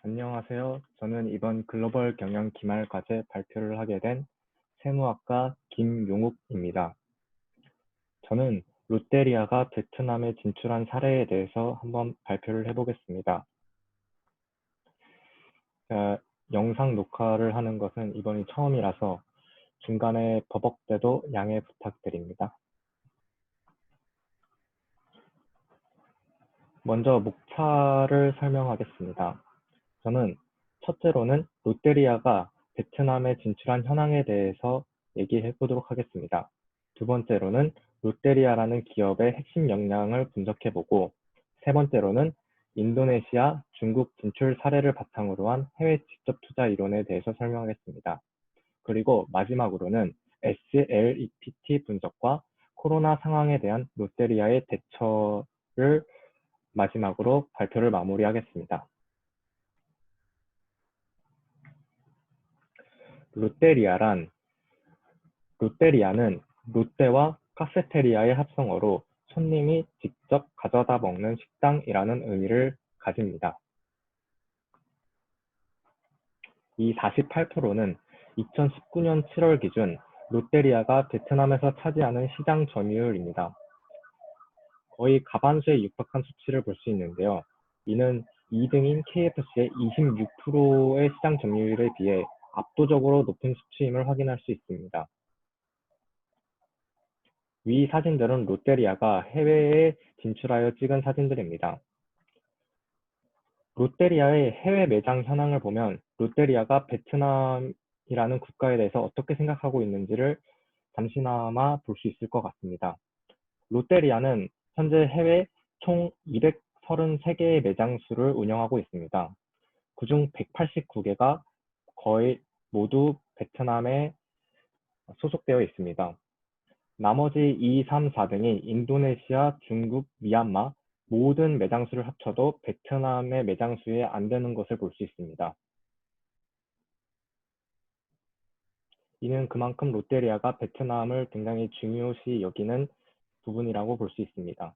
안녕하세요. 저는 이번 글로벌 경영 기말 과제 발표를 하게 된 세무학과 김용욱입니다. 저는 롯데리아가 베트남에 진출한 사례에 대해서 한번 발표를 해보겠습니다. 제가 영상 녹화를 하는 것은 이번이 처음이라서 중간에 버벅대도 양해 부탁드립니다. 먼저 목차를 설명하겠습니다. 저는 첫째로는 롯데리아가 베트남에 진출한 현황에 대해서 얘기해 보도록 하겠습니다. 두 번째로는 롯데리아라는 기업의 핵심 역량을 분석해보고, 세 번째로는 인도네시아, 중국 진출 사례를 바탕으로 한 해외 직접 투자 이론에 대해서 설명하겠습니다. 그리고 마지막으로는 SLEPT 분석과 코로나 상황에 대한 롯데리아의 대처를 마지막으로 발표를 마무리하겠습니다. 롯데리아란 롯데리아는 롯데와 카페테리아의 합성어로 손님이 직접 가져다 먹는 식당이라는 의미를 가집니다. 이 48%는 2019년 7월 기준 롯데리아가 베트남에서 차지하는 시장 점유율입니다. 거의 가반수에 육박한 수치를 볼 수 있는데요. 이는 2등인 KFC의 26%의 시장 점유율에 비해 압도적으로 높은 수치임을 확인할 수 있습니다. 위 사진들은 롯데리아가 해외에 진출하여 찍은 사진들입니다. 롯데리아의 해외 매장 현황을 보면 롯데리아가 베트남이라는 국가에 대해서 어떻게 생각하고 있는지를 잠시나마 볼 수 있을 것 같습니다. 롯데리아는 현재 해외 총 233개의 매장 수를 운영하고 있습니다. 그중 189개가 거의 모두 베트남에 소속되어 있습니다. 나머지 2, 3, 4등이 인도네시아, 중국, 미얀마 모든 매장 수를 합쳐도 베트남의 매장 수에 안 되는 것을 볼 수 있습니다. 이는 그만큼 롯데리아가 베트남을 굉장히 중요시 여기는 부분이라고 볼 수 있습니다.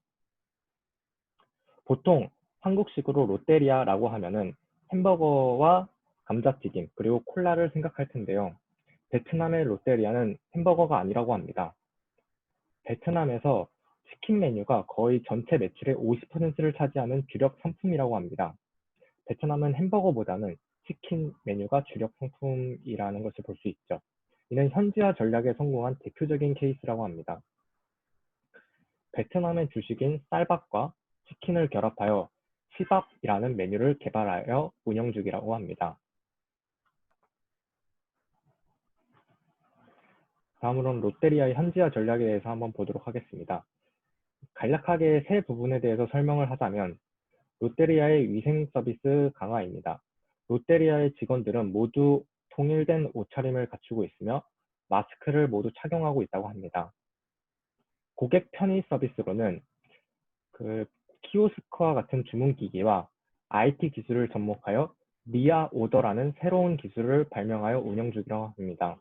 보통 한국식으로 롯데리아라고 하면은 햄버거와 감자튀김 그리고 콜라를 생각할 텐데요. 베트남의 롯데리아는 햄버거가 아니라고 합니다. 베트남에서 치킨 메뉴가 거의 전체 매출의 50%를 차지하는 주력 상품이라고 합니다. 베트남은 햄버거보다는 치킨 메뉴가 주력 상품이라는 것을 볼 수 있죠. 이는 현지화 전략에 성공한 대표적인 케이스라고 합니다. 베트남의 주식인 쌀밥과 치킨을 결합하여 시밥이라는 메뉴를 개발하여 운영 중이라고 합니다. 다음으로는 롯데리아의 현지화 전략에 대해서 한번 보도록 하겠습니다. 간략하게 세 부분에 대해서 설명을 하자면 롯데리아의 위생 서비스 강화입니다. 롯데리아의 직원들은 모두 통일된 옷차림을 갖추고 있으며 마스크를 모두 착용하고 있다고 합니다. 고객 편의 서비스로는 키오스크와 같은 주문기기와 IT 기술을 접목하여 리아 오더라는 새로운 기술을 발명하여 운영 중이라고 합니다.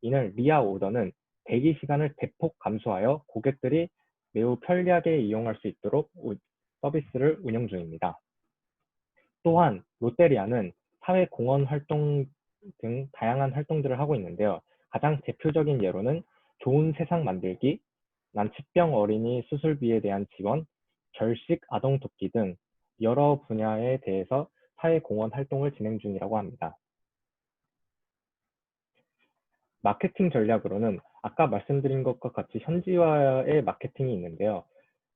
이는 리아 오더는 대기 시간을 대폭 감소하여 고객들이 매우 편리하게 이용할 수 있도록 서비스를 운영 중입니다. 또한 롯데리아는 사회 공헌 활동 등 다양한 활동들을 하고 있는데요. 가장 대표적인 예로는 좋은 세상 만들기, 난치병 어린이 수술비에 대한 지원, 결식 아동 돕기 등 여러 분야에 대해서 사회 공헌 활동을 진행 중이라고 합니다. 마케팅 전략으로는 아까 말씀드린 것과 같이 현지화의 마케팅이 있는데요.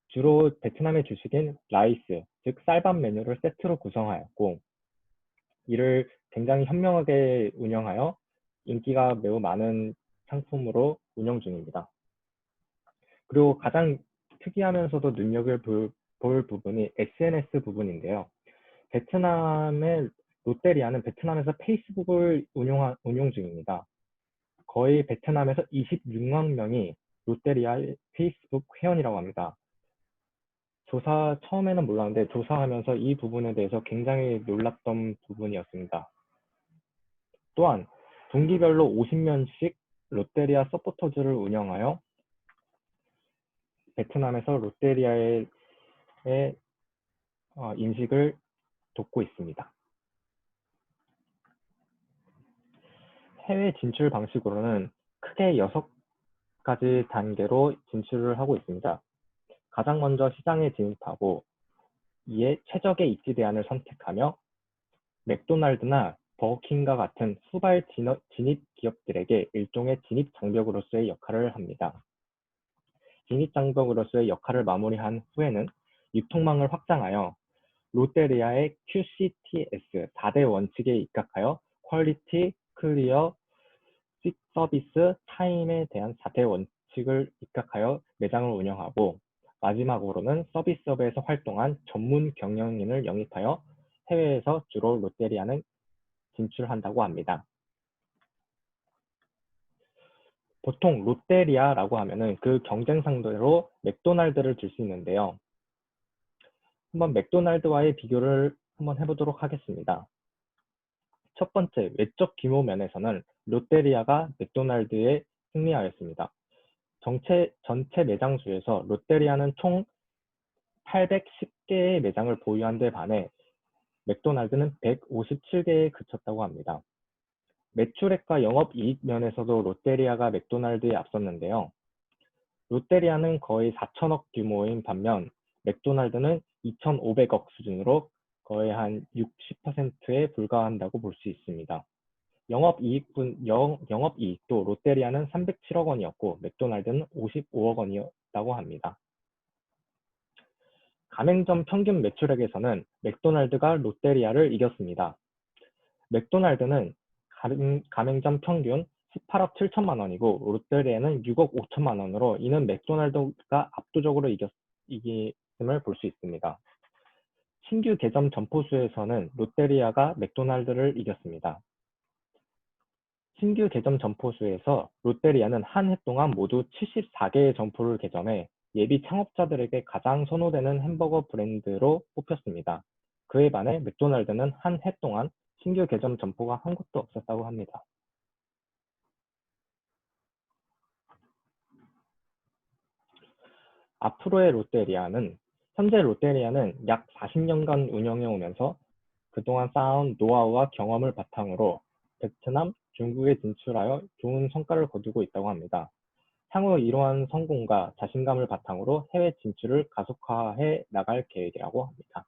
주로 베트남의 주식인 라이스, 즉 쌀밥 메뉴를 세트로 구성하였고, 이를 굉장히 현명하게 운영하여 인기가 매우 많은 상품으로 운영 중입니다. 그리고 가장 특이하면서도 볼 부분이 SNS 부분인데요. 베트남의 롯데리아는 베트남에서 페이스북을 운영 중입니다. 거의 베트남에서 26만 명이 롯데리아의 페이스북 회원이라고 합니다. 처음에는 몰랐는데 조사하면서 이 부분에 대해서 굉장히 놀랐던 부분이었습니다. 또한 분기별로 50명씩 롯데리아 서포터즈를 운영하여 베트남에서 롯데리아의 인식을 돕고 있습니다. 해외 진출 방식으로는 크게 6가지 단계로 진출을 하고 있습니다. 가장 먼저 시장에 진입하고 이에 최적의 입지 대안을 선택하며 맥도날드나 버거킹과 같은 수발 진입 기업들에게 일종의 진입 장벽으로서의 역할을 합니다. 진입 장벽으로서의 역할을 마무리한 후에는 유통망을 확장하여 롯데리아의 QCTS 4대 원칙에 입각하여 퀄리티, 클리어, 서비스, 타임에 대한 4대 원칙을 입각하여 매장을 운영하고 마지막으로는 서비스업에서 활동한 전문 경영인을 영입하여 해외에서 주로 롯데리아는 진출한다고 합니다. 보통 롯데리아라고 하면은 그 경쟁 상대로 맥도날드를 들 수 있는데요. 한번 맥도날드와의 비교를 한번 해보도록 하겠습니다. 첫 번째, 외적 규모 면에서는 롯데리아가 맥도날드에 승리하였습니다. 전체 매장 수에서 롯데리아는 총 810개의 매장을 보유한 데 반해 맥도날드는 157개에 그쳤다고 합니다. 매출액과 영업이익 면에서도 롯데리아가 맥도날드에 앞섰는데요. 롯데리아는 거의 4천억 규모인 반면 맥도날드는 2,500억 수준으로 거의 한 60%에 불과한다고 볼 수 있습니다. 영업이익도 롯데리아는 307억 원이었고 맥도날드는 55억 원이었다고 합니다. 가맹점 평균 매출액에서는 맥도날드가 롯데리아를 이겼습니다. 맥도날드는 가맹점 평균 18억 7천만 원이고 롯데리아는 6억 5천만 원으로 이는 맥도날드가 압도적으로 이김을 볼 수 있습니다. 신규 개점 점포 수에서는 롯데리아가 맥도날드를 이겼습니다. 신규 개점 점포 수에서 롯데리아는 한 해 동안 모두 74개의 점포를 개점해 예비 창업자들에게 가장 선호되는 햄버거 브랜드로 뽑혔습니다. 그에 반해 맥도날드는 한 해 동안 신규 개점 점포가 한 곳도 없었다고 합니다. 앞으로의 롯데리아는 현재 롯데리아는 약 40년간 운영해 오면서 그동안 쌓아온 노하우와 경험을 바탕으로 베트남, 중국에 진출하여 좋은 성과를 거두고 있다고 합니다. 향후 이러한 성공과 자신감을 바탕으로 해외 진출을 가속화해 나갈 계획이라고 합니다.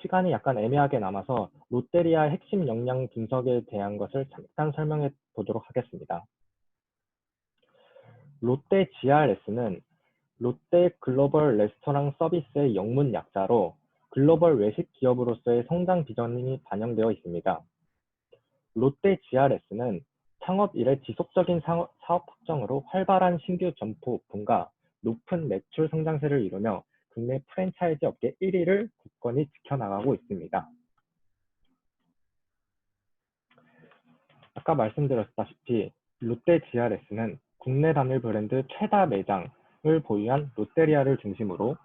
시간이 약간 애매하게 남아서 롯데리아 핵심 역량 분석에 대한 것을 잠깐 설명해 보도록 하겠습니다. 롯데 GRS는 롯데 글로벌 레스토랑 서비스의 영문 약자로 글로벌 외식 기업으로서의 성장 비전이 반영되어 있습니다. 롯데 GRS는 창업 이래 지속적인 사업 확정으로 활발한 신규 점포 오픈과 높은 매출 성장세를 이루며 국내 프랜차이즈 업계 1위를 굳건히 지켜나가고 있습니다. 아까 말씀드렸다시피 롯데 GRS는 국내 단일 브랜드 최다 매장을 보유한 롯데리아를 중심으로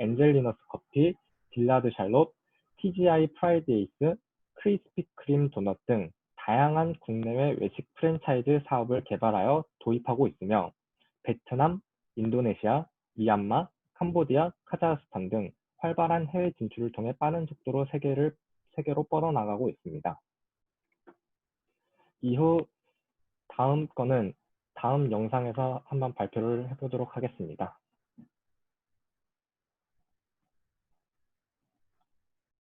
엔젤리너스 커피, 빌라드 샬롯, TGI 프라이드 에이스, 크리스피 크림 도넛 등 다양한 국내외 외식 프랜차이즈 사업을 개발하여 도입하고 있으며 베트남, 인도네시아, 미얀마, 캄보디아, 카자흐스탄 등 활발한 해외 진출을 통해 빠른 속도로 세계로 뻗어나가고 있습니다. 이후 다음 거는 다음 영상에서 한번 발표를 해보도록 하겠습니다.